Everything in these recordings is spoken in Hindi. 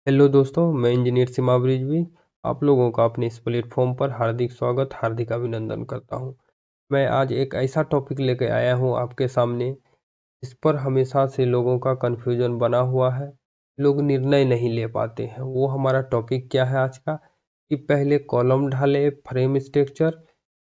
हेलो दोस्तों, मैं इंजीनियर सिमाव रिजवी आप लोगों का अपने इस प्लेटफॉर्म पर हार्दिक स्वागत, हार्दिक अभिनंदन करता हूं। मैं आज एक ऐसा टॉपिक लेकर आया हूं आपके सामने जिस पर हमेशा से लोगों का कन्फ्यूजन बना हुआ है। लोग निर्णय नहीं ले पाते हैं। वो हमारा टॉपिक क्या है आज का, कि पहले कॉलम ढाले फ्रेम स्ट्रक्चर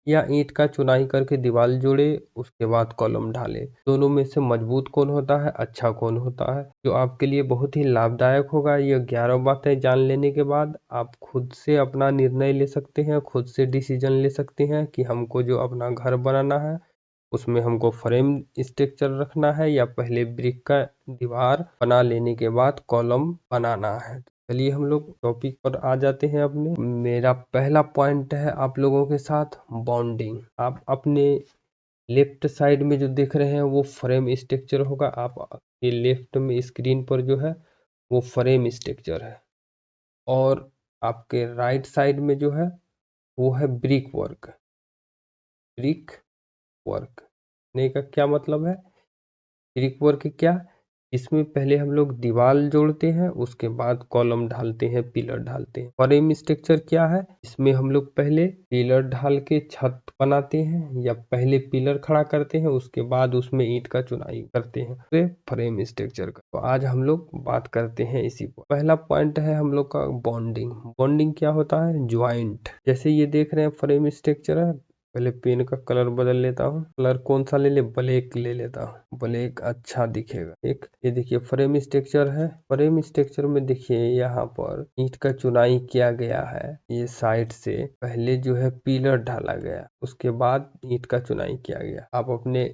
या ईंट का चुनाई करके दीवार जोड़े उसके बाद कॉलम ढाले। दोनों में से मजबूत कौन होता है, अच्छा कौन होता है, जो आपके लिए बहुत ही लाभदायक होगा। ये 11 बातें जान लेने के बाद आप खुद से अपना निर्णय ले सकते हैं, खुद से डिसीजन ले सकते हैं कि हमको जो अपना घर बनाना है उसमें हमको फ्रेम स्ट्रक्चर रखना है या पहले ब्रिक का दीवार बना लेने के बाद कॉलम बनाना है। चलिए हम लोग टॉपिक पर आ जाते हैं अपने। मेरा पहला पॉइंट है आप लोगों के साथ बॉन्डिंग। आप अपने लेफ्ट साइड में जो देख रहे हैं वो फ्रेम स्ट्रक्चर होगा। आपके लेफ्ट में स्क्रीन पर जो है वो फ्रेम स्ट्रक्चर है, और आपके राइट साइड में जो है वो है ब्रिक वर्क। ब्रिक वर्क ने का क्या मतलब है? ब्रिक वर्क क्या, इसमें पहले हम लोग दीवार जोड़ते हैं उसके बाद कॉलम ढालते हैं, पिलर ढालते हैं। फ्रेम स्ट्रक्चर क्या है, इसमें हम लोग पहले पिलर ढाल के छत बनाते हैं या पहले पिलर खड़ा करते हैं उसके बाद उसमें ईंट का चुनाई करते हैं, तो फ्रेम स्ट्रक्चर का। तो आज हम लोग बात करते हैं इसी पर। पहला पॉइंट है हम लोग का बॉन्डिंग। बॉन्डिंग क्या होता है? ज्वाइंट। जैसे ये देख रहे हैं फ्रेम स्ट्रक्चर है, पहले पेन का कलर बदल लेता हूँ। कलर कौन सा ले ब्लैक ले लेता हूँ, ब्लैक अच्छा दिखेगा। एक ये देखिए फ्रेम स्ट्रक्चर है। फ्रेम स्ट्रक्चर में देखिए यहाँ पर ईंट का चुनाई किया गया है। ये साइड से पहले जो है पिलर ढाला गया, उसके बाद ईंट का चुनाई किया गया। आप अपने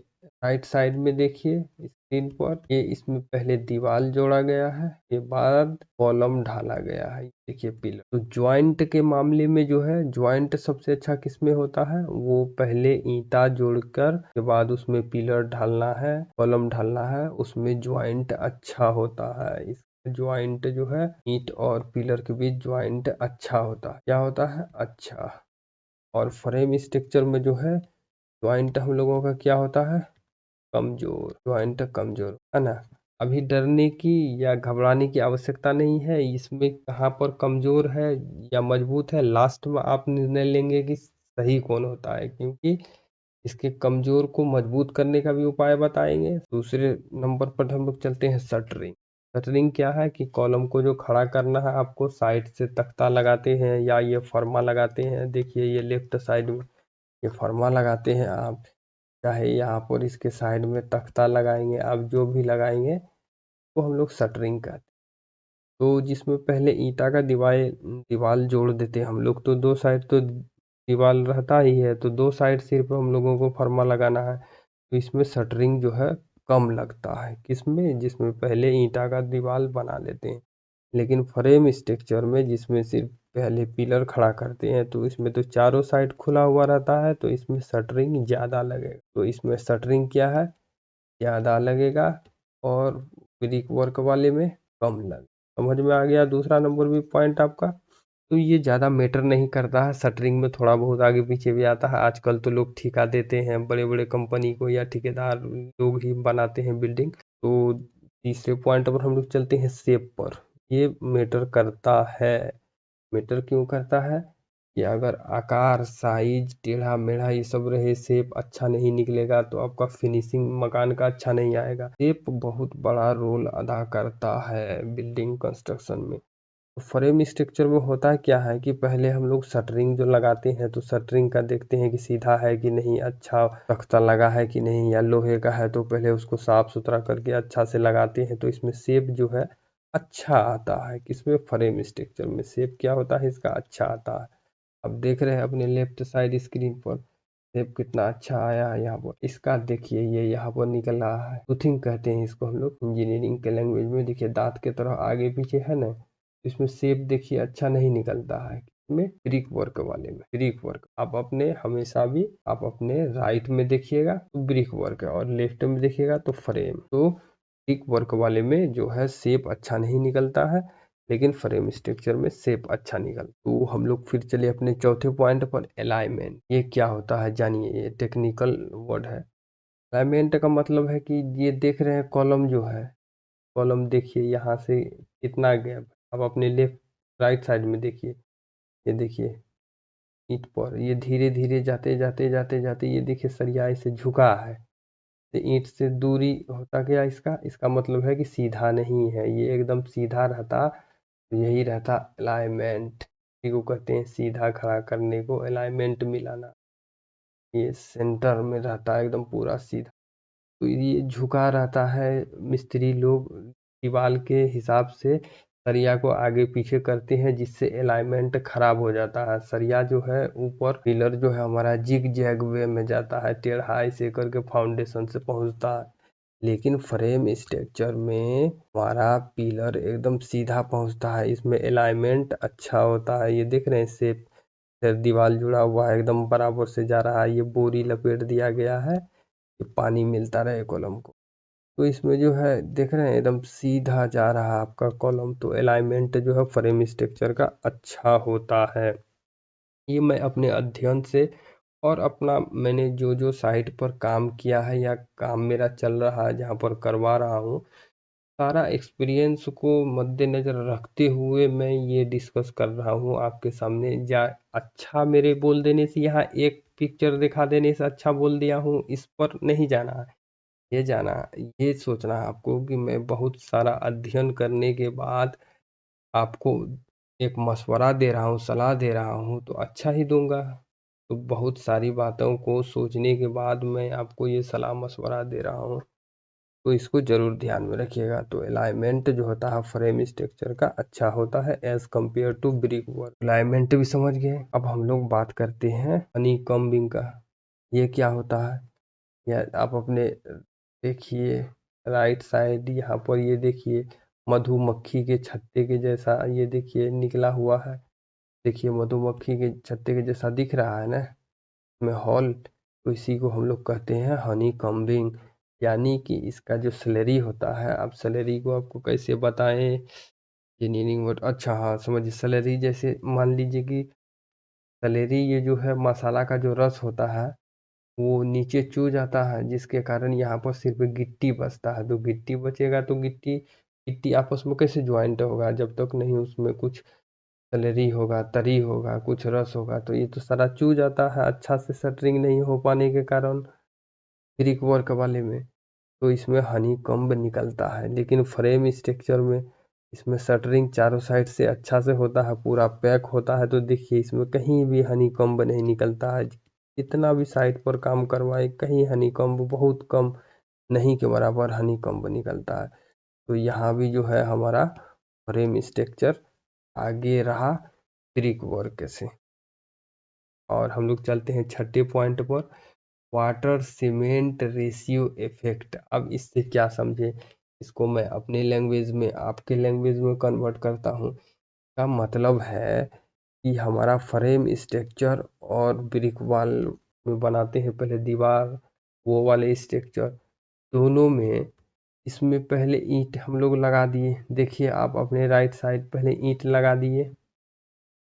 राइट साइड में देखिए स्क्रीन पर, ये इसमें पहले दीवार जोड़ा गया है के बाद कॉलम ढाला गया है। देखिए पिलर। तो ज्वाइंट के मामले में जो है, ज्वाइंट सबसे अच्छा किस में होता है? वो पहले ईंटा जोड़कर के बाद उसमें पिलर ढालना है, कॉलम ढालना है, उसमें ज्वाइंट अच्छा होता है। इस ज्वाइंट जो है ईंट और पिलर के बीच ज्वाइंट अच्छा होता है। क्या होता है? अच्छा। और फ्रेम स्ट्रक्चर में जो है ज्वाइंट हम लोगों का क्या होता है? कमजोर। ज्वाइंट कमजोर है ना। अभी डरने की या घबराने की आवश्यकता नहीं है। इसमें कहाँ पर कमजोर है या मजबूत है, लास्ट में आप निर्णय लेंगे कि सही कौन होता है, क्योंकि इसके कमजोर को मजबूत करने का भी उपाय बताएंगे। दूसरे नंबर पर हम लोग चलते हैं शटरिंग। शटरिंग क्या है कि कॉलम को जो खड़ा करना है आपको साइड से तख्ता लगाते हैं या ये फर्मा लगाते हैं। देखिए ये लेफ्ट साइड में ये फर्मा लगाते हैं आप, चाहे यहाँ पर इसके साइड में तख्ता लगाएंगे, आप जो भी लगाएंगे वो हम लोग शटरिंग कहते हैं। तो जिसमें पहले ईंटा का दीवार जोड़ देते हैं हम लोग, तो दो साइड तो दीवार रहता ही है, तो दो साइड सिर्फ हम लोगों को फर्मा लगाना है। तो इसमें शटरिंग जो है कम लगता है। किसमें? जिसमें पहले ईंटा का दीवार बना लेते हैं। लेकिन फ्रेम स्ट्रक्चर में जिसमें सिर्फ पहले पिलर खड़ा करते हैं, तो इसमें तो चारों साइड खुला हुआ रहता है, तो इसमें शटरिंग ज़्यादा लगेगा। तो इसमें शटरिंग क्या है? ज़्यादा लगेगा, और ब्रिक वर्क वाले में कम लगे। समझ में आ गया? दूसरा नंबर भी पॉइंट आपका। तो ये ज़्यादा मैटर नहीं करता है। शटरिंग में थोड़ा बहुत आगे पीछे भी आता है। आजकल तो लोग ठेका देते हैं बड़े बड़े कंपनी को, या ठेकेदार लोग ही बनाते हैं बिल्डिंग। तो तीसरे पॉइंट पर हम लोग चलते हैं शेप पर। ये मैटर करता है। मैटर क्यों करता है? कि अगर आकार, साइज, टेढ़ा मेढ़ा ये सब रहे, शेप अच्छा नहीं निकलेगा तो आपका फिनिशिंग मकान का अच्छा नहीं आएगा। शेप बहुत बड़ा रोल अदा करता है बिल्डिंग कंस्ट्रक्शन में। तो फ्रेम स्ट्रक्चर में होता है क्या है कि पहले हम लोग शटरिंग जो लगाते हैं, तो शटरिंग का देखते हैं कि सीधा है कि नहीं, अच्छा तख्ता लगा है कि नहीं, या लोहे का है तो पहले उसको साफ सुथरा करके अच्छा से लगाते हैं। तो इसमें शेप जो है अच्छा आता है। किसमें? फ्रेम स्ट्रक्चर में शेप क्या होता है इसका? अच्छा आता है। अब देख रहे हैं अपने लेफ्ट साइड स्क्रीन पर शेप कितना अच्छा आया है। यहाँ पर इसका देखिए ये यहाँ पर निकल रहा है, टूथिंग कहते हैं इसको हम लोग इंजीनियरिंग के लैंग्वेज में। देखिए दांत के तरह आगे पीछे है ना, इसमें शेप देखिए अच्छा नहीं निकलता है। में ब्रिक वर्क वाले में ब्रिक वर्क आप अपने हमेशा भी आप अपने राइट में देखिएगा तो ब्रिक वर्क है, और लेफ्ट में देखिएगा तो फ्रेम। तो ब्रिक वर्क वाले में जो है शेप अच्छा नहीं निकलता है, लेकिन फ्रेम स्ट्रक्चर में शेप अच्छा निकल। तो हम लोग फिर चले अपने चौथे पॉइंट पर, अलाइनमेंट। ये क्या होता है जानिए, ये टेक्निकल वर्ड है। अलाइनमेंट का मतलब है कि ये देख रहे हैं कॉलम जो है, कॉलम देखिए यहाँ से कितना गैप, आप अपने लेफ्ट राइट साइड में देखिए, ये देखिए ईंट पर ये धीरे धीरे जाते जाते जाते जाते ये देखिए सरिया इसे झुका है, तो ईंट से दूरी होता गया इसका इसका मतलब है कि सीधा नहीं है, ये एकदम सीधा रहता तो यही रहता अलाइनमेंट, इसी को कहते हैं सीधा खड़ा करने को अलाइनमेंट मिलाना। ये सेंटर में रहता है एकदम पूरा सीधा, तो ये झुका रहता है। मिस्त्री लोग दीवार के हिसाब से सरिया को आगे पीछे करते हैं जिससे अलाइनमेंट खराब हो जाता है। सरिया जो है ऊपर पिलर जो है हमारा जिग जैग वे में जाता है, टेढ़ा ऐसे करके फाउंडेशन से पहुंचता है, लेकिन फ्रेम स्ट्रक्चर में हमारा पिलर एकदम सीधा पहुंचता है, इसमें अलाइनमेंट अच्छा होता है। ये देख रहे हैं शेप, दीवार जुड़ा हुआ है एकदम बराबर से जा रहा है, ये बोरी लपेट दिया गया है कि पानी मिलता रहे कॉलम को। तो इसमें जो है देख रहे हैं एकदम सीधा जा रहा है आपका कॉलम, तो अलाइनमेंट जो है फ्रेम स्ट्रक्चर का अच्छा होता है। ये मैं अपने अध्ययन से और अपना मैंने जो जो साइट पर काम किया है या काम मेरा चल रहा है जहाँ पर करवा रहा हूँ, सारा एक्सपीरियंस को मद्देनजर रखते हुए मैं ये डिस्कस कर रहा हूँ आपके सामने। जा अच्छा मेरे बोल देने से, यहाँ एक पिक्चर दिखा देने से अच्छा बोल दिया हूँ इस पर नहीं जाना है, ये जाना, ये सोचना है आपको कि मैं बहुत सारा अध्ययन करने के बाद आपको एक मशवरा दे रहा हूँ, सलाह दे रहा हूँ तो अच्छा ही दूंगा। तो बहुत सारी बातों को सोचने के बाद मैं आपको ये सलाह मशवरा दे रहा हूँ, तो इसको जरूर ध्यान में रखिएगा। तो अलाइनमेंट जो होता है फ्रेम स्ट्रक्चर का अच्छा होता है as compared to brick work. Alignment भी समझ गए, अब हम लोग बात करते हैं हनीकॉम्बिंग का। ये क्या होता है, या आप अपने देखिए राइट साइड यहाँ पर ये देखिए मधुमक्खी के छत्ते के जैसा ये देखिए निकला हुआ है, देखिए मधुमक्खी के छत्ते के जैसा दिख रहा है ना में हॉल, तो इसी को हम लोग कहते हैं हनी कॉम्बिंग। यानी कि इसका जो सैलरी होता है, अब सैलरी को आपको कैसे बताएं इंजीनियरिंग वर्ड, अच्छा हाँ समझिए, सैलरी जैसे मान लीजिए कि सैलरी ये जो है मसाला का जो रस होता है वो नीचे चू जाता है, जिसके कारण यहाँ पर सिर्फ गिट्टी बचता है। तो गिट्टी बचेगा तो गिट्टी गिट्टी आपस में कैसे ज्वाइंट होगा, जब तक नहीं उसमें कुछ सैलरी होगा, तरी होगा, कुछ रस होगा, तो ये तो सारा चू जाता है अच्छा से शटरिंग नहीं हो पाने के कारण ब्रिक वर्क वाले में। तो इसमें हनी कम्ब निकलता है, लेकिन फ्रेम स्ट्रक्चर में इसमें शटरिंग चारों साइड से अच्छा से होता है, पूरा पैक होता है, तो देखिए इसमें कहीं भी हनी कम्ब नहीं निकलता है। जितना भी साइट पर काम करवाए कहीं हनी कम्ब बहुत कम, नहीं के बराबर हनी कम्ब निकलता है। तो यहाँ भी जो है हमारा फ्रेम स्ट्रक्चर आगे रहा ब्रिक वर्क से। और हम लोग चलते हैं छठे पॉइंट पर, वाटर सीमेंट रेशियो इफेक्ट। अब इससे क्या समझे, इसको मैं अपने लैंग्वेज में आपके लैंग्वेज में कन्वर्ट करता हूँ। का मतलब है कि हमारा फ्रेम स्ट्रक्चर और ब्रिक वॉल में बनाते हैं पहले दीवार, वो वाले स्ट्रक्चर दोनों में, इसमें पहले ईंट हम लोग लगा दिए, देखिए आप अपने राइट साइड पहले ईंट लगा दिए,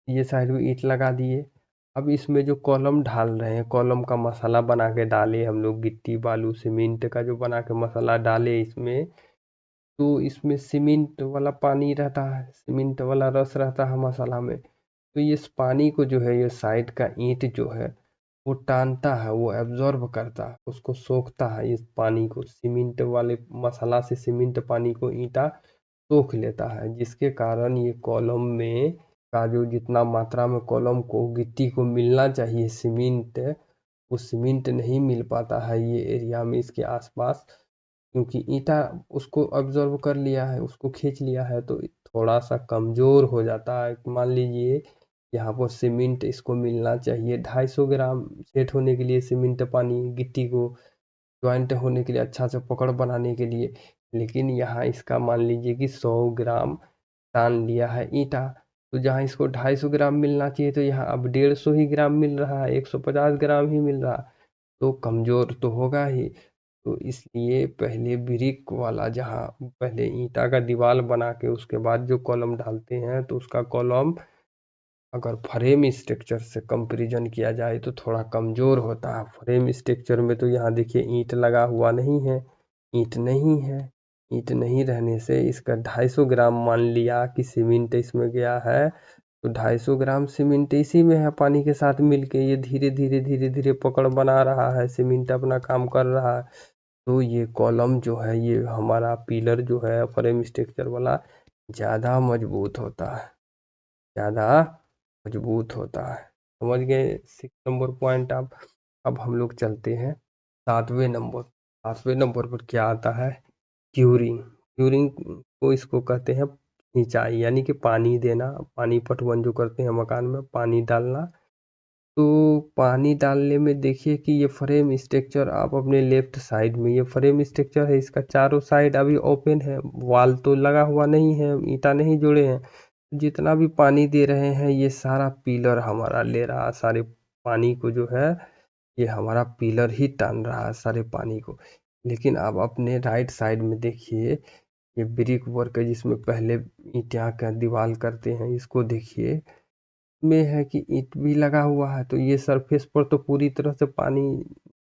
ये साइड भी ईंट लगा दिए। अब इसमें जो कॉलम ढाल रहे हैं, कॉलम का मसाला बना के डाले हम लोग, गिट्टी बालू सीमेंट का जो बना के मसाला डाले इसमें, तो इसमें सीमेंट वाला पानी रहता है, सीमेंट वाला रस रहता है मसाला में, तो ये इस पानी को जो है ये साइड का ईंट जो है वो टानता है, वो एब्जॉर्ब करता है, उसको सोखता है इस पानी को, सीमेंट वाले मसाला से सीमेंट पानी को ईंटा सोख लेता है, जिसके कारण ये कॉलम में का जो जितना मात्रा में कॉलम को गिट्टी को मिलना चाहिए सीमेंट, वो सीमेंट नहीं मिल पाता है ये एरिया में इसके आसपास, क्योंकि ईंटा उसको ऑब्जर्व कर लिया है, उसको खींच लिया है, तो थोड़ा सा कमजोर हो जाता है। मान लीजिए यहाँ पर सीमेंट इसको मिलना चाहिए 250 ग्राम सेट होने के लिए, सीमेंट पानी गिट्टी को ज्वाइंट होने के लिए, अच्छा से पकड़ बनाने के लिए, लेकिन यहाँ इसका मान लीजिए कि 100 ग्राम टान लिया है ईंटा, तो जहाँ इसको 250 ग्राम मिलना चाहिए तो यहाँ अब 150 ही ग्राम मिल रहा है, 150 ग्राम ही मिल रहा, तो कमजोर तो होगा ही। तो इसलिए पहले ब्रिक वाला, जहाँ पहले ईंटा का दीवार बना के उसके बाद जो कॉलम डालते हैं, तो उसका कॉलम अगर फ्रेम स्ट्रक्चर से कंपेरिजन किया जाए तो थोड़ा कमजोर होता है। फ्रेम स्ट्रक्चर में तो यहाँ देखिए ईंट लगा हुआ नहीं है, ईंट नहीं है, ईंट नहीं रहने से इसका 250 ग्राम मान लिया कि सीमेंट इसमें गया है, तो 250 ग्राम सीमेंट इसी में है पानी के साथ मिलके, ये धीरे धीरे पकड़ बना रहा है, सीमेंट अपना काम कर रहा है। तो ये कॉलम जो है, ये हमारा पिलर जो है फ्रेम स्ट्रक्चर वाला, ज़्यादा मजबूत होता है, ज़्यादा मजबूत होता है। समझ गए 6 नंबर पॉइंट आप। अब हम लोग चलते हैं 7वें नंबर पर क्या आता है, क्यूरिंग। क्यूरिंग को इसको कहते हैं सिंचाई, यानी कि पानी देना, पानी पटवन जो करते हैं मकान में, पानी डालना। तो पानी डालने में देखिए कि ये फ्रेम स्ट्रक्चर आप अपने लेफ्ट साइड में, ये फ्रेम स्ट्रक्चर है, इसका चारों साइड अभी ओपन है, वॉल तो लगा हुआ नहीं है, ईंटा नहीं जोड़े हैं। जितना भी पानी दे रहे हैं ये सारा पिलर हमारा ले रहा है, सारे पानी को जो है ये हमारा पिलर ही टान रहा है सारे पानी को। लेकिन आप अपने राइट साइड में देखिए, ये ब्रिक वर्क है जिसमें पहले ईंटा का दीवार करते हैं, इसको देखिए में है कि ईंट भी लगा हुआ है, तो ये सरफेस पर तो पूरी तरह से पानी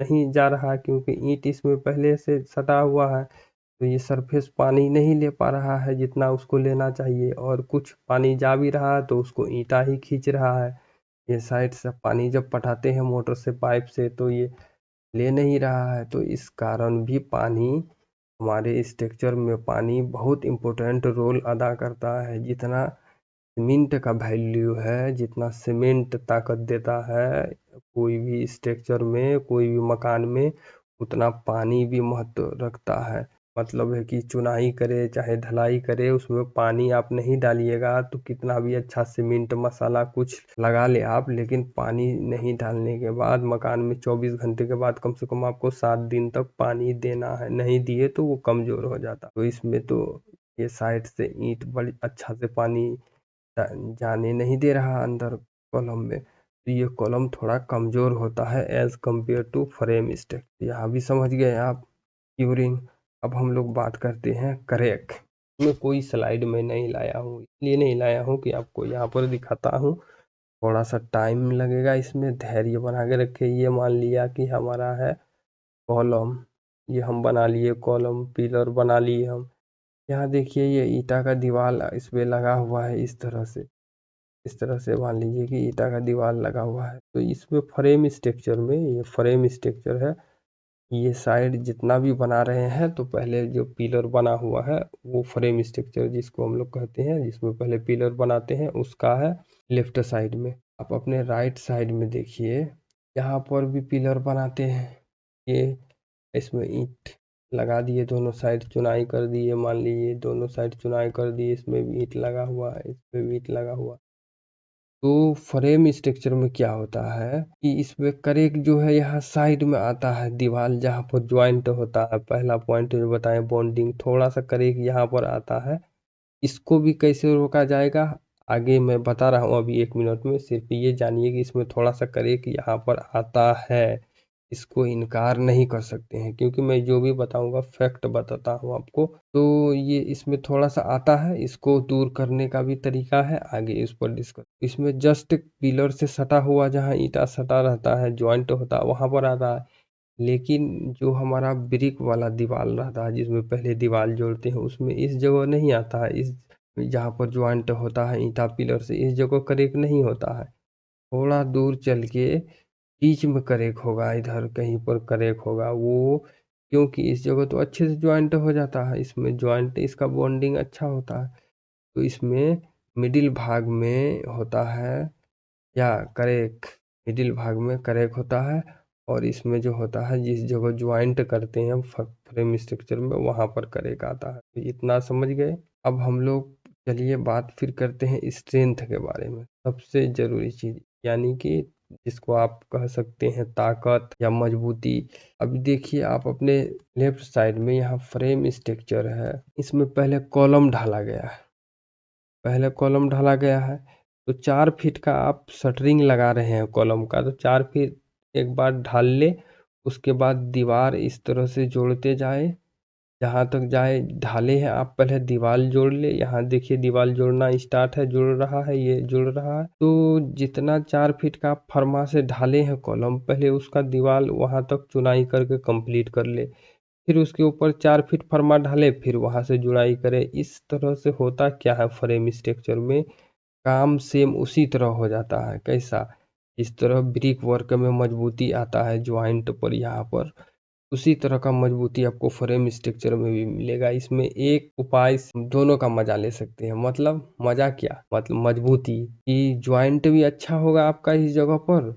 नहीं जा रहा है, क्योंकि ईंट इसमें पहले से सटा हुआ है, तो ये सरफेस पानी नहीं ले पा रहा है जितना उसको लेना चाहिए, और कुछ पानी जा भी रहा है तो उसको ईंटा ही खींच रहा है। ये साइड से पानी जब पटाते हैं मोटर से, पाइप से, तो ये ले नहीं रहा है, तो इस कारण भी पानी, हमारे स्ट्रक्चर में पानी बहुत इम्पोर्टेंट रोल अदा करता है। जितना सीमेंट का वैल्यू है, जितना सीमेंट ताकत देता है कोई भी स्ट्रक्चर में, कोई भी मकान में, उतना पानी भी महत्व रखता है। मतलब है कि चुनाई करे चाहे ढलाई करे, उसमें पानी आप नहीं डालिएगा तो कितना भी अच्छा सीमेंट मसाला कुछ लगा ले आप, लेकिन पानी नहीं डालने के बाद मकान में 24 घंटे के बाद कम से कम आपको 7 दिन तक पानी देना है, नहीं दिए तो वो कमज़ोर हो जाता। तो इसमें तो ये साइड से ईंट बड़ी अच्छा से पानी जाने नहीं दे रहा अंदर कॉलम में, तो ये कॉलम थोड़ा कमज़ोर होता है as compared to frame stake. यहाँ भी समझ गए आप क्यूरिंग। अब हम लोग बात करते हैं क्रैक। मैं कोई स्लाइड में नहीं लाया हूँ, इसलिए नहीं लाया हूँ कि आपको यहाँ पर दिखाता हूँ, थोड़ा सा टाइम लगेगा इसमें, धैर्य बना के रखे। ये मान लिया कि हमारा है कॉलम, ये हम बना लिए कॉलम, पिलर बना लिए हम। यहाँ देखिए ये ईंटा का दीवार इसमें लगा हुआ है, इस तरह से, इस तरह से मान लीजिए कि ईंटा का दीवार लगा हुआ है। तो इसमें फ्रेम स्ट्रक्चर में, ये फ्रेम स्ट्रक्चर है, ये साइड जितना भी बना रहे हैं, तो पहले जो पिलर बना हुआ है वो फ्रेम स्ट्रक्चर जिसको हम लोग कहते हैं, जिसमें पहले पिलर बनाते हैं, उसका है लेफ्ट साइड में। आप अपने राइट साइड में देखिए, यहाँ पर भी पिलर बनाते हैं। ये इसमें ईंट लगा दिए, दोनों साइड चुनाई कर दिए, मान लीजिए दोनों साइड चुनाई कर दिए, इसमें भी ईंट लगा हुआ है, इसमें भी ईंट लगा हुआ। तो फ्रेम स्ट्रक्चर में क्या होता है कि इसमें क्रैक जो है यहाँ साइड में आता है, दीवार जहाँ पर ज्वाइंट होता है, पहला पॉइंट जो बताएं बॉन्डिंग, थोड़ा सा क्रैक यहाँ पर आता है। इसको भी कैसे रोका जाएगा आगे मैं बता रहा हूँ, अभी 1 मिनट में। सिर्फ ये जानिए कि इसमें थोड़ा सा क्रैक यहाँ पर आता है, इसको इनकार नहीं कर सकते हैं, क्योंकि मैं जो भी बताऊंगा फैक्ट बताता हूँ आपको। तो ये इसमें थोड़ा सा आता है, इसको दूर करने का भी तरीका है, आगे इस पर डिस्कस। इसमें जस्ट पिलर से सटा हुआ, जहाँ ईंटा सटा रहता है, ज्वाइंट होता है, वहां पर आता है। लेकिन जो हमारा ब्रिक वाला दीवार रहता है, जिसमें पहले दीवार जोड़ते हैं, उसमें इस जगह नहीं आता है, इस जहाँ पर ज्वाइंट होता है ईंटा पिलर से, इस जगह क्रैक नहीं होता है। थोड़ा दूर चल के बीच में क्रैक होगा, इधर कहीं पर क्रैक होगा वो, क्योंकि इस जगह तो अच्छे से ज्वाइंट हो जाता है, इसमें ज्वाइंट इसका बॉन्डिंग अच्छा होता है। तो इसमें मिडिल भाग में होता है या क्रैक, मिडिल भाग में क्रैक होता है, और इसमें जो होता है जिस जगह ज्वाइंट करते हैं फ्रेम स्ट्रक्चर में, वहां पर क्रैक आता है। तो इतना समझ गए। अब हम लोग चलिए बात फिर करते हैं स्ट्रेंथ के बारे में, सबसे जरूरी चीज, यानी कि जिसको आप कह सकते हैं ताकत या मजबूती। अभी देखिए आप अपने लेफ्ट साइड में, यहाँ फ्रेम स्ट्रक्चर है, इसमें पहले कॉलम ढाला गया है, पहले कॉलम ढाला गया है। तो 4 फीट का आप शटरिंग लगा रहे हैं कॉलम का, तो 4 फीट एक बार ढाल ले, उसके बाद दीवार इस तरह से जोड़ते जाए, जहाँ तक जाए ढाले हैं आप, पहले दीवार जोड़ ले। यहाँ देखिए दीवार जोड़ना स्टार्ट है, जुड़ रहा है, ये जुड़ रहा है। तो जितना 4 फीट का आप फरमा से ढाले हैं कॉलम, पहले उसका दीवार वहां तक चुनाई करके कंप्लीट कर ले। फिर उसके ऊपर 4 फीट फरमा ढाले, फिर वहाँ से जुड़ाई करें। इस तरह से होता क्या है, फ्रेम स्ट्रक्चर में काम सेम उसी तरह हो जाता है। कैसा? इस तरह ब्रिक वर्क में मजबूती आता है ज्वाइंट पर, यहाँ पर उसी तरह का मजबूती आपको फ्रेम स्ट्रक्चर में भी मिलेगा। इसमें एक उपाय से दोनों का मजा ले सकते हैं। मतलब मजा क्या, मतलब मजबूती की ज्वाइंट भी अच्छा होगा आपका इस जगह पर।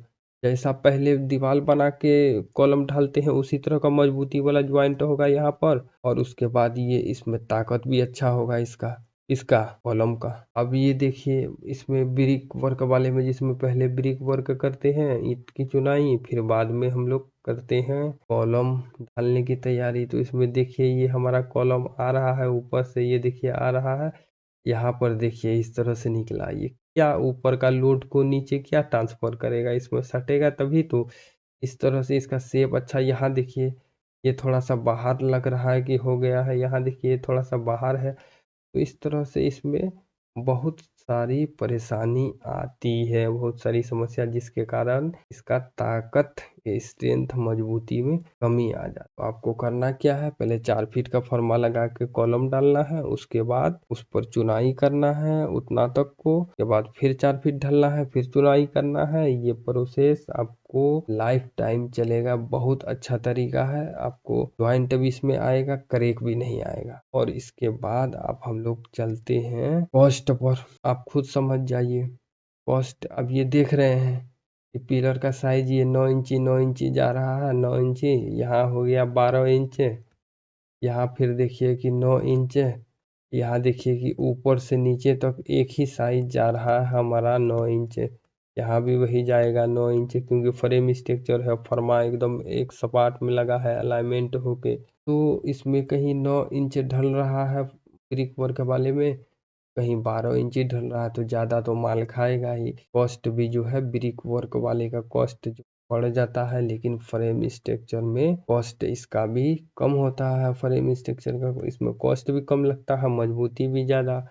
जैसा पहले दीवार बना के कॉलम ढालते हैं उसी तरह का मजबूती वाला ज्वाइंट होगा यहाँ पर। और उसके बाद ये इसमें ताकत भी अच्छा होगा इसका कॉलम का। अब ये देखिए, इसमें ब्रिक वर्क वाले में, जिसमें पहले ब्रिक वर्क करते हैं ईंट की चुनाई, फिर बाद में हम लोग करते हैं कॉलम डालने की तैयारी। तो इसमें देखिए ये हमारा कॉलम आ रहा है ऊपर से, ये देखिए आ रहा है। यहाँ पर देखिए इस तरह से निकला। ये क्या ऊपर का लोड को नीचे क्या ट्रांसफर करेगा, इसमें सटेगा तभी तो। इस तरह से इसका शेप अच्छा। यहाँ देखिए ये थोड़ा सा बाहर लग रहा है कि हो गया है, यहाँ देखिए थोड़ा सा बाहर है। तो इस तरह से इसमें बहुत सारी परेशानी आती है, बहुत सारी समस्या, जिसके कारण इसका ताकत, स्ट्रेंथ, मजबूती में कमी आ जाती है। तो आपको करना क्या है, पहले 4 फीट का फरमा लगा के कॉलम डालना है, उसके बाद उस पर चुनाई करना है उतना तक को, उसके बाद फिर 4 फीट ढलना है, फिर चुनाई करना है। ये प्रोसेस आपको लाइफ टाइम चलेगा, बहुत अच्छा तरीका है। आपको ज्वाइंट भी इसमें आएगा, क्रैक भी नहीं आएगा। और इसके बाद आप हम लोग चलते हैं कॉस्ट पर। आप खुद समझ जाइए कॉस्ट। अब ये देख रहे हैं कि पिलर का साइज ये 9 इंची जा रहा है, 9 इंची। यहाँ हो गया 12 इंच। यहाँ फिर देखिए कि 9 इंच। यहाँ देखिए कि ऊपर से नीचे तक एक ही साइज जा रहा है हमारा, 9 इंच। यहाँ भी वही जाएगा 9 इंच, क्योंकि फ्रेम स्ट्रक्चर है, फर्मा एकदम एक सपाट में लगा है अलाइनमेंट होके। तो इसमें कहीं 9 इंच ढल रहा है ब्रिक वर्क वाले में, कहीं 12 इंच ढल रहा है। तो ज़्यादा तो माल खाएगा ही। कॉस्ट भी जो है ब्रिक वर्क वाले का कॉस्ट जो बढ़ जाता है, लेकिन फ्रेम स्ट्रक्चर में कॉस्ट इसका भी कम होता है। फ्रेम स्ट्रक्चर का इसमें कॉस्ट भी कम लगता है, मजबूती भी ज़्यादा।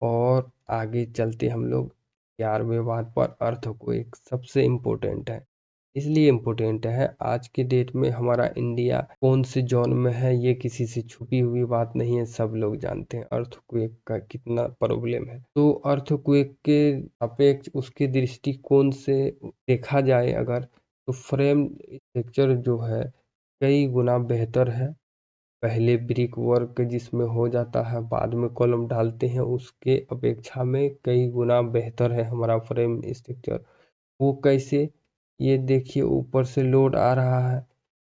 और आगे चलते हम लोग 11वें बात पर, अर्थक्वेक सबसे इम्पोर्टेंट है। इसलिए इम्पोर्टेंट है, आज के डेट में हमारा इंडिया कौन से जोन में है ये किसी से छुपी हुई बात नहीं है, सब लोग जानते हैं अर्थक्वेक का कितना प्रॉब्लम है। तो अर्थक्वेक के अपेक्ष उसके दृष्टिकोण से देखा जाए अगर, तो फ्रेम स्ट्रक्चर जो है कई गुना बेहतर है। पहले ब्रिक वर्क जिसमें हो जाता है, बाद में कॉलम डालते हैं, उसके अपेक्षा में कई गुना बेहतर है हमारा फ्रेम स्ट्रक्चर। वो कैसे? ये देखिए ऊपर से लोड आ रहा है,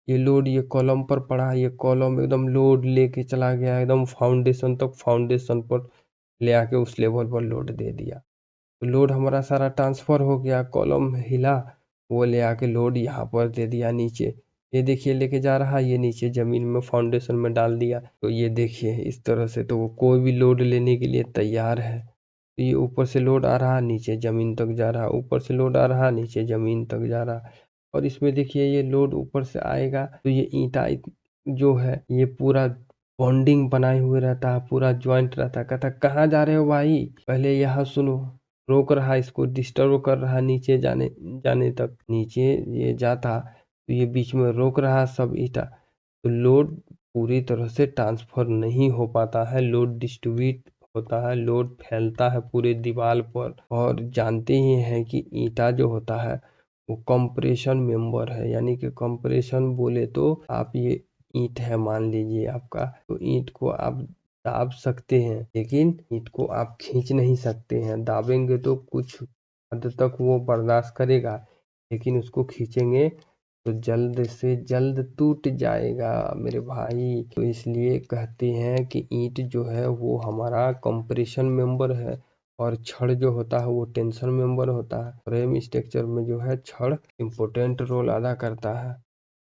ये लोड ये कॉलम पर पड़ा है, ये कॉलम एकदम लोड लेके चला गया एकदम फाउंडेशन तक, फाउंडेशन पर ले आके उस लेवल पर लोड दे दिया। तो लोड हमारा सारा ट्रांसफर हो गया, कॉलम हिला, वो ले आके लोड यहाँ पर दे दिया नीचे। ये देखिए लेके जा रहा है, ये नीचे जमीन में फाउंडेशन में डाल दिया। तो ये देखिए इस तरह से, तो वो कोई भी लोड लेने के लिए तैयार है। तो ये ऊपर से लोड आ रहा, नीचे जमीन तक जा रहा, ऊपर से लोड आ रहा, नीचे जमीन तक जा रहा। और इसमें देखिए ये लोड ऊपर से आएगा तो ये ईंटा जो है ये पूरा बॉन्डिंग बनाए हुए रहता है, पूरा ज्वाइंट रहता है। कहता कहाँ जा रहे हो भाई, पहले यहाँ सुनो। रोक रहा है, इसको डिस्टर्ब कर रहा है नीचे जाने जाने तक। नीचे ये जाता तो ये बीच में रोक रहा सब ईंटा, तो लोड पूरी तरह से ट्रांसफर नहीं हो पाता है, लोड डिस्ट्रीब्यूट होता है, लोड फैलता है पूरे दीवार पर। और जानते ही हैं कि ईंटा जो होता है वो कंप्रेशन मेंबर है, यानी कि कंप्रेशन बोले तो आप ये ईंट है मान लीजिए आपका, तो ईंट को आप दाब सकते हैं, लेकिन ईंट को आप खींच नहीं सकते हैं। दाबेंगे तो कुछ हद तक वो बर्दाश्त करेगा, लेकिन उसको खींचेंगे तो जल्द से जल्द टूट जाएगा मेरे भाई। तो इसलिए कहते हैं कि ईंट जो है वो हमारा कंप्रेशन मेंबर है, और छड़ जो होता है वो टेंशन मेंबर होता है। फ्रेम स्ट्रक्चर में जो है छड़ इम्पोर्टेंट रोल अदा करता है।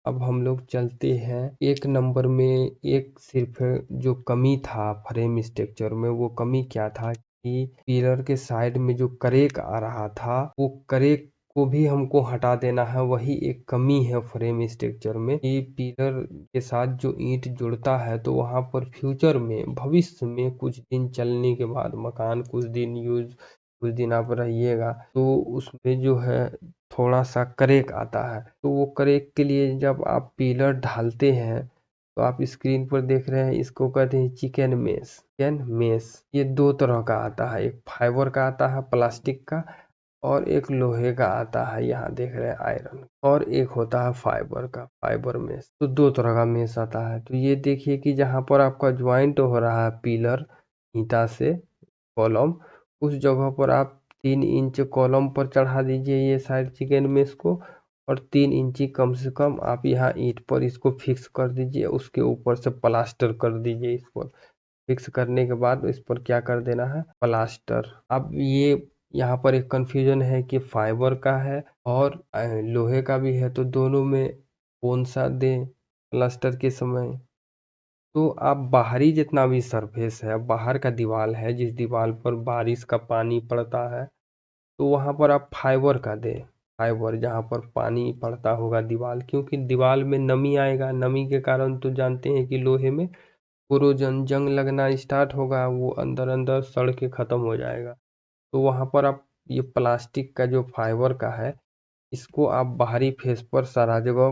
अब हम लोग चलते हैं 1 नंबर में। एक सिर्फ जो कमी था फ्रेम स्ट्रक्चर में, वो कमी क्या था कि पिलर के साइड में जो करेक आ रहा था, वो करेक को भी हमको हटा देना है। वही एक कमी है फ्रेम स्ट्रक्चर में कि पिलर के साथ जो ईंट जुड़ता है, तो वहाँ पर फ्यूचर में, भविष्य में, कुछ दिन चलने के बाद, मकान कुछ दिन यूज, कुछ दिन आप रहिएगा, तो उसमें जो है थोड़ा सा करेक आता है। तो वो करेक के लिए जब आप पिलर ढालते हैं तो आप स्क्रीन पर देख रहे हैं, इसको कहते हैं चिकन मेश। चिकन मेश ये दो तरह का आता है, एक फाइबर का आता है प्लास्टिक का, और एक लोहे का आता है, यहाँ देख रहे हैं आयरन, और एक होता है फाइबर का, फाइबर मेश। तो दो तरह का मेश आता है। तो ये देखिए कि जहाँ पर आपका ज्वाइंट हो रहा है पिलर ईंटा से कॉलम, उस जगह पर आप 3 इंच कॉलम पर चढ़ा दीजिए ये साइड चिकन मेश को, और 3 इंची कम से कम आप यहाँ ईंट पर इसको फिक्स कर दीजिए। उसके ऊपर से प्लास्टर कर दीजिए। इस पर फिक्स करने के बाद इस पर क्या कर देना है, प्लास्टर। अब ये यहाँ पर एक कंफ्यूजन है कि फाइबर का है और लोहे का भी है, तो दोनों में कौन सा दें प्लास्टर के समय। तो आप बाहरी जितना भी सरफेस है, बाहर का दीवार है, जिस दीवार पर बारिश का पानी पड़ता है, तो वहाँ पर आप फाइबर का दें। फाइबर जहाँ पर पानी पड़ता होगा दीवार, क्योंकि दीवार में नमी आएगा, नमी के कारण तो जानते हैं कि लोहे में कोरोजन जंग लगना स्टार्ट होगा, वो अंदर अंदर सड़ के ख़त्म हो जाएगा। तो वहाँ पर आप ये प्लास्टिक का जो फाइबर का है, इसको आप बाहरी फेस पर सारा जगह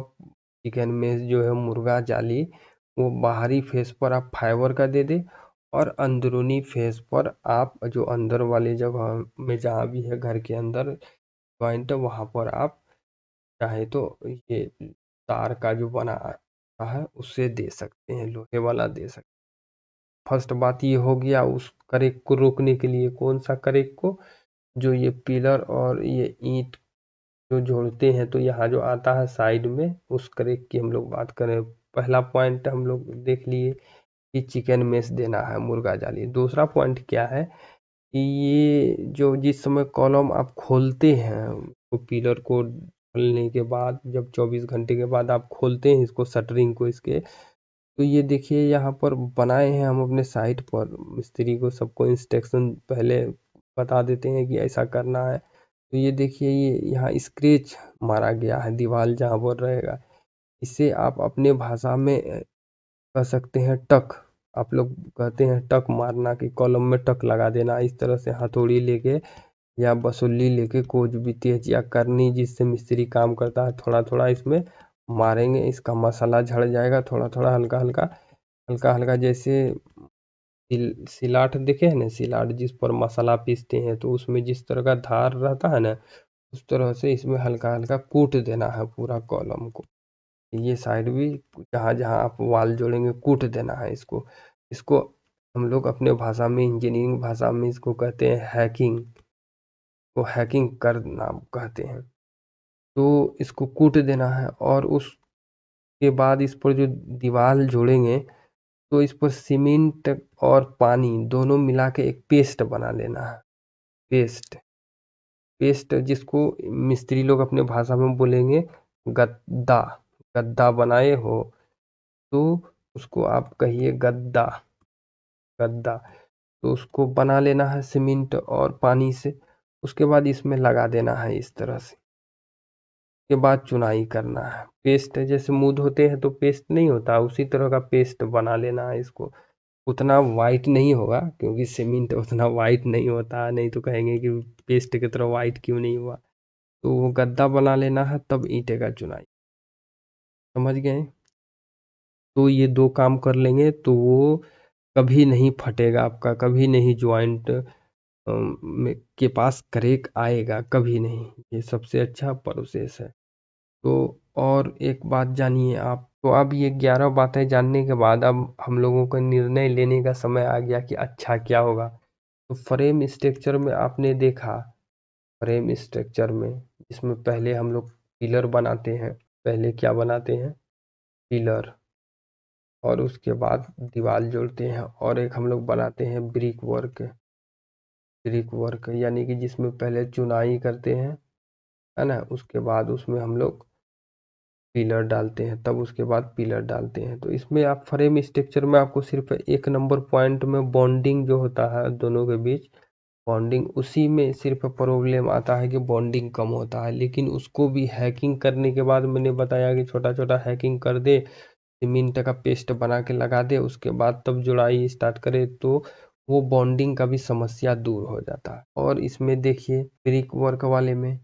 चिकन में जो है मुर्गा जाली, वो बाहरी फेस पर आप फाइबर का दे दे, और अंदरूनी फेस पर आप जो अंदर वाली जगह में जहाँ भी है घर के अंदर जॉइंट है, वहाँ पर आप चाहे तो ये तार का जो बना है उससे दे सकते हैं, लोहे वाला दे सकते हैं। फर्स्ट बात ये हो गया उस करेक को रोकने के लिए। कौन सा करेक को, जो ये पिलर और ये ईंट जो जोड़ते हैं, तो यहाँ जो आता है साइड में, उस करेक की हम लोग बात करें। पहला पॉइंट हम लोग देख लिए कि चिकन मेश देना है, मुर्गा जाली। दूसरा पॉइंट क्या है कि ये जो जिस समय कॉलम आप खोलते हैं, तो पिलर को खोलने के बाद जब 24 घंटे के बाद आप खोलते हैं इसको, शटरिंग को इसके, तो ये देखिए यहाँ पर बनाए हैं हम अपने साइट पर। मिस्त्री को सबको इंस्ट्रक्शन पहले बता देते हैं कि ऐसा करना है। तो ये देखिए ये यहाँ स्क्रैच मारा गया है दीवार जहाँ पर रहेगा। इसे आप अपने भाषा में कह सकते हैं टक। आप लोग कहते हैं टक मारना, कि कॉलम में टक लगा देना। इस तरह से हथौड़ी लेके या बसुल्ली लेके कोई भी तेज या करनी जिससे मिस्त्री काम करता है, थोड़ा थोड़ा इसमें मारेंगे, इसका मसाला झड़ जाएगा। थोड़ा थोड़ा हल्का हल्का हल्का हल्का, जैसे सिलाट देखे हैं ना, सिलाट जिस पर मसाला पीसते हैं, तो उसमें जिस तरह का धार रहता है ना, उस तरह से इसमें हल्का हल्का कूट देना है पूरा कॉलम को। ये साइड भी जहाँ जहाँ आप वाल जोड़ेंगे कूट देना है इसको। इसको हम लोग अपने भाषा में, इंजीनियरिंग भाषा में इसको कहते हैं हैकिंग। को हैकिंग करना कहते हैं। तो इसको कूट देना है, और उसके बाद इस पर जो दीवार जोड़ेंगे, तो इस पर सीमेंट और पानी दोनों मिला के एक पेस्ट बना लेना है। पेस्ट पेस्ट जिसको मिस्त्री लोग अपने भाषा में बोलेंगे गद्दा। गद्दा बनाए हो तो उसको आप कहिए गद्दा। गद्दा तो उसको बना लेना है सीमेंट और पानी से। उसके बाद इसमें लगा देना है इस तरह से। के बाद चुनाई करना है। पेस्ट जैसे मूड होते हैं तो पेस्ट नहीं होता, उसी तरह का पेस्ट बना लेना है इसको। उतना वाइट नहीं होगा, क्योंकि सीमेंट उतना वाइट नहीं होता, नहीं तो कहेंगे कि पेस्ट की तरह वाइट क्यों नहीं हुआ। तो वो गद्दा बना लेना है, तब ईंटे का चुनाई। समझ गए। तो ये दो काम कर लेंगे तो वो कभी नहीं फटेगा आपका, कभी नहीं ज्वाइंट के पास क्रैक आएगा, कभी नहीं। ये सबसे अच्छा प्रोसेस है। तो और एक बात जानिए आप। तो अब ये 11 बातें जानने के बाद अब हम लोगों को निर्णय लेने का समय आ गया कि अच्छा क्या होगा। तो फ्रेम स्ट्रक्चर में आपने देखा, फ्रेम स्ट्रक्चर में इसमें पहले हम लोग पिलर बनाते हैं। पहले क्या बनाते हैं, पिलर, और उसके बाद दीवार जोड़ते हैं। और एक हम लोग बनाते हैं ब्रिक वर्क। ब्रिक वर्क यानी कि जिसमें पहले चुनाई करते हैं, है ना, उसके बाद उसमें हम लोग पिलर डालते हैं, तब उसके बाद पिलर डालते हैं। तो इसमें आप फ्रेम स्ट्रक्चर में आपको सिर्फ 1 नंबर पॉइंट में बॉन्डिंग जो होता है दोनों के बीच, बॉन्डिंग, उसी में सिर्फ प्रॉब्लम आता है कि बॉन्डिंग कम होता है। लेकिन उसको भी हैकिंग करने के बाद मैंने बताया कि छोटा छोटा हैकिंग कर दे, सीमेंट का पेस्ट बना के लगा दे, उसके बाद तब जुड़ाई स्टार्ट करे, तो वो बॉन्डिंग का भी समस्या दूर हो जाता है। और इसमें देखिए ब्रिक वर्क वाले में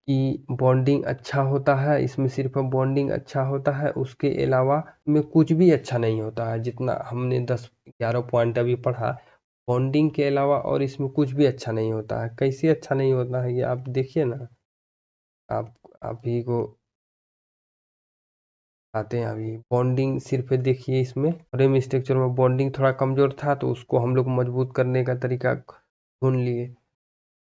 कि बॉन्डिंग अच्छा होता है, इसमें सिर्फ बॉन्डिंग अच्छा होता है, उसके अलावा में कुछ भी अच्छा नहीं होता है। जितना हमने 10-11 पॉइंट अभी पढ़ा, बॉन्डिंग के अलावा और इसमें कुछ भी अच्छा नहीं होता है। कैसे अच्छा नहीं होता है ये आप देखिए ना। आप अभी को आते हैं। अभी बॉन्डिंग सिर्फ देखिए, इसमें फ्रेम स्ट्रक्चर में बॉन्डिंग थोड़ा कमजोर था तो उसको हम लोग मजबूत करने का तरीका ढूंढ लिए।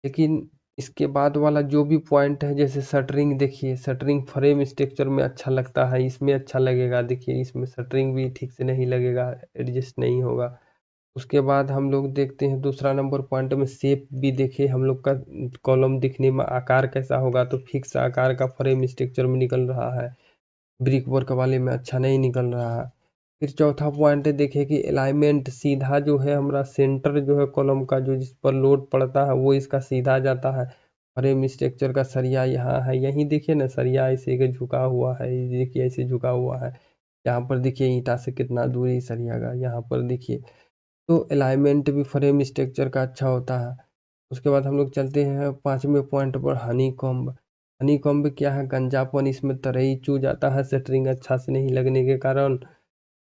लेकिन इसके बाद वाला जो भी पॉइंट है, जैसे शटरिंग देखिए, शटरिंग फ्रेम स्ट्रक्चर में अच्छा लगता है, इसमें अच्छा लगेगा। देखिए इसमें शटरिंग भी ठीक से नहीं लगेगा, एडजस्ट नहीं होगा। उसके बाद हम लोग देखते हैं दूसरा नंबर पॉइंट में शेप भी देखिए हम लोग का, कॉलम दिखने में आकार कैसा होगा, तो फिक्स आकार का फ्रेम स्ट्रक्चर में निकल रहा है, ब्रिक वर्क वाले में अच्छा नहीं निकल रहा है। फिर चौथा पॉइंट है देखिए कि अलाइनमेंट सीधा जो है हमारा सेंटर जो है कॉलम का, जो जिस पर लोड पड़ता है वो इसका सीधा जाता है। फ्रेम स्ट्रक्चर का सरिया यहाँ है, यहीं देखिए ना, सरिया ऐसे के झुका हुआ है, ये देखिए ऐसे झुका हुआ है। यहाँ पर देखिए ईंटा से कितना दूरी सरिया का, यहाँ पर देखिए। तो अलाइनमेंट भी फ्रेम स्ट्रक्चर का अच्छा होता है। उसके बाद हम लोग चलते हैं पांचवें पॉइंट पर, हनी कॉम्ब। हनी कॉम्ब क्या है, गंजापन इसमें तरई चू जाता है शटरिंग अच्छा से नहीं लगने के कारण।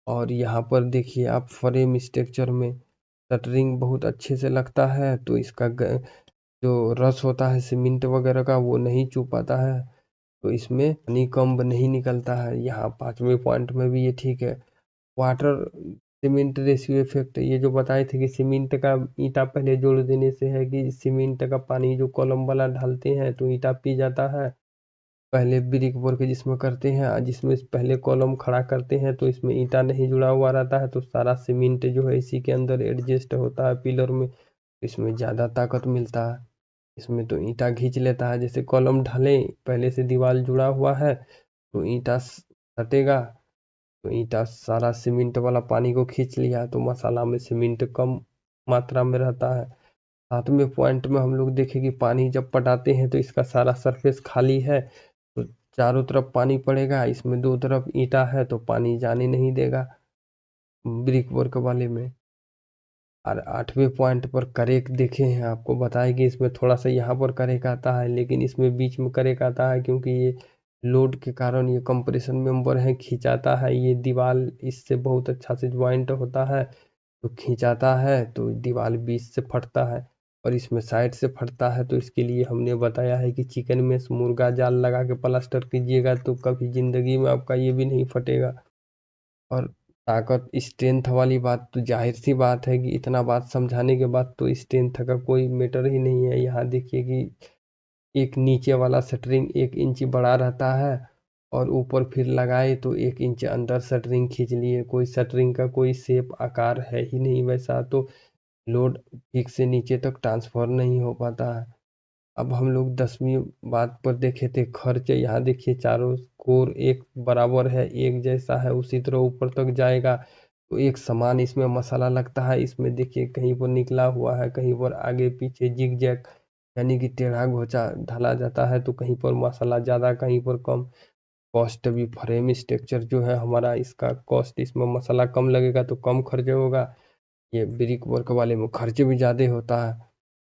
और यहाँ पर देखिए आप फ्रेम स्ट्रक्चर में शटरिंग बहुत अच्छे से लगता है, तो इसका जो रस होता है सीमेंट वगैरह का वो नहीं चू पाता है, तो इसमें हनीकॉम्ब नहीं निकलता है। यहाँ पांचवें पॉइंट में भी ये ठीक है। वाटर सीमेंट रेशियो इफेक्ट, ये जो बताए थे कि सीमेंट का ईंटा पहले जोड़ देने से है कि सीमेंट का पानी जो कॉलम वाला डालते हैं तो ईंटा पी जाता है। पहले ब्रिक वर्क जिसमें करते हैं, जिसमें पहले कॉलम खड़ा करते हैं तो इसमें ईंटा नहीं जुड़ा हुआ रहता है, तो सारा सीमेंट जो है इसी के अंदर एडजस्ट होता है पिलर में, इसमें ज़्यादा ताकत मिलता है। इसमें तो ईंटा खींच लेता है, जैसे कॉलम ढले पहले से दीवार जुड़ा हुआ है तो ईंटा सटेगा, तो ईंटा सारा सीमेंट वाला पानी को खींच लिया, तो मसाला में सीमेंट कम मात्रा में रहता है। सातवें पॉइंट में हम लोग देखें कि पानी जब पटाते हैं तो इसका सारा सरफेस खाली है, तो चारों तरफ पानी पड़ेगा, इसमें दो तरफ ईंटा है तो पानी जाने नहीं देगा ब्रिक वर्क वाले में। और आठवें पॉइंट पर करेक देखे हैं, आपको बताया कि इसमें थोड़ा सा यहाँ पर करेक आता है, लेकिन इसमें बीच में करेक आता है क्योंकि ये लोड के कारण ये कंप्रेशन मेंबर है, खिंचाता है, ये दीवार इससे बहुत अच्छा से ज्वाइंट होता है, तो खिंचाता है तो दीवार बीच से फटता है, और इसमें साइड से फटता है। तो इसके लिए हमने बताया है कि चिकन में मुर्गा जाल लगा के प्लास्टर कीजिएगा तो कभी जिंदगी में आपका ये भी नहीं फटेगा। और ताकत स्ट्रेंथ वाली बात तो जाहिर सी बात है कि इतना बात समझाने के बाद तो स्ट्रेंथ का कोई मैटर ही नहीं है। यहाँ देखिए कि एक नीचे वाला शटरिंग 1 इंच बड़ा रहता है, और ऊपर फिर लगाए तो 1 इंच अंदर शटरिंग खींच लिए, कोई शटरिंग का कोई शेप आकार है ही नहीं वैसा, तो लोड ठीक से नीचे तक ट्रांसफर नहीं हो पाता है। अब हम लोग 10वीं बात पर देखे थे खर्च, यहाँ देखिए चारों कोर एक बराबर है, एक जैसा है, उसी तरह ऊपर तक जाएगा, तो एक समान इसमें मसाला लगता है। इसमें देखिए कहीं पर निकला हुआ है, कहीं पर आगे पीछे जिग जैग, यानी कि टेढ़ा घोचा ढाला जाता है, तो कहीं पर मसाला ज़्यादा कहीं पर कम। कॉस्ट भी फ्रेम स्ट्रक्चर जो है हमारा, इसका कॉस्ट, इसमें मसाला कम लगेगा तो कम खर्च होगा, ये ब्रिक वर्क वाले में खर्च भी ज़्यादा होता है।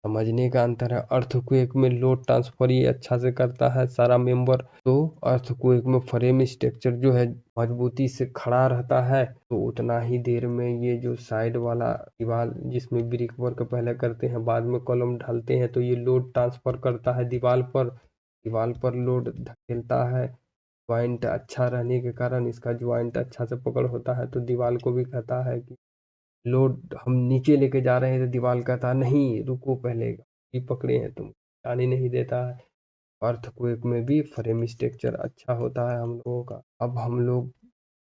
समझने का अंतर है। अर्थक्वेक में लोड ट्रांसफर ये अच्छा से करता है सारा मेंबर, तो अर्थक्वेक में फ्रेम स्ट्रक्चर जो है मजबूती से खड़ा रहता है, तो उतना ही देर में ये जो साइड वाला दीवार जिसमें ब्रिक वर्क पहले करते हैं बाद में कॉलम डालते हैं, तो ये लोड ट्रांसफर करता है दीवार पर लोड धकेलता है। ज्वाइंट अच्छा रहने के कारण इसका ज्वाइंट अच्छा से पकड़ होता है, तो दीवार को भी कहता है कि लोड हम नीचे लेके जा रहे हैं, तो दीवार कहता है नहीं रुको पहले, ये पकड़े हैं तुम, आने नहीं देता है। अर्थक्वेक में भी फ्रेम स्ट्रक्चर अच्छा होता है हम लोगों का। अब हम लोग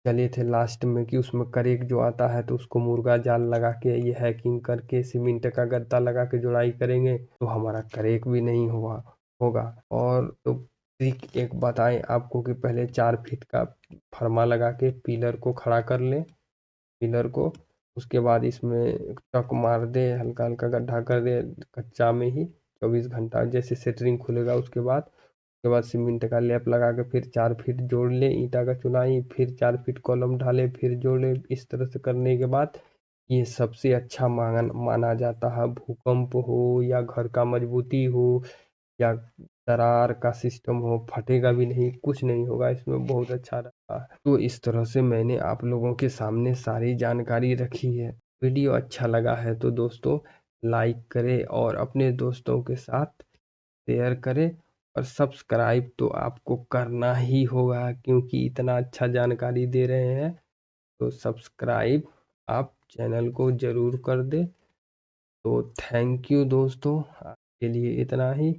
चले थे लास्ट में कि उसमें करेक जो आता है तो उसको मुर्गा जाल लगा के ये हैकिंग करके सीमेंट का गद्दा लगा के जुड़ाई करेंगे तो हमारा करेक भी नहीं हुआ होगा। और तो ट्रिक एक बताएं आपको कि पहले 4 फीट का फरमा लगा के पिलर को खड़ा कर लें, पिलर को, उसके बाद इसमें टक मार दे, हल्का हल्का गड्ढा कर दे कच्चा में ही, 24 घंटा जैसे सेटरिंग खुलेगा उसके बाद सीमेंट का लेप लगा के फिर 4 फीट जोड़ ले, ईंटा का चुनाई, फिर 4 फीट कॉलम ढाले, फिर जोड़े। इस तरह से करने के बाद ये सबसे अच्छा माना जाता है। भूकंप हो या घर का मजबूती हो या दरार का सिस्टम हो, फटेगा भी नहीं, कुछ नहीं होगा इसमें, बहुत अच्छा रहता है। तो इस तरह से मैंने आप लोगों के सामने सारी जानकारी रखी है। वीडियो अच्छा लगा है तो दोस्तों लाइक करें और अपने दोस्तों के साथ शेयर करें, और सब्सक्राइब तो आपको करना ही होगा क्योंकि इतना अच्छा जानकारी दे रहे हैं, तो सब्सक्राइब आप चैनल को ज़रूर कर दें। तो थैंक यू दोस्तों, आज के लिए इतना ही।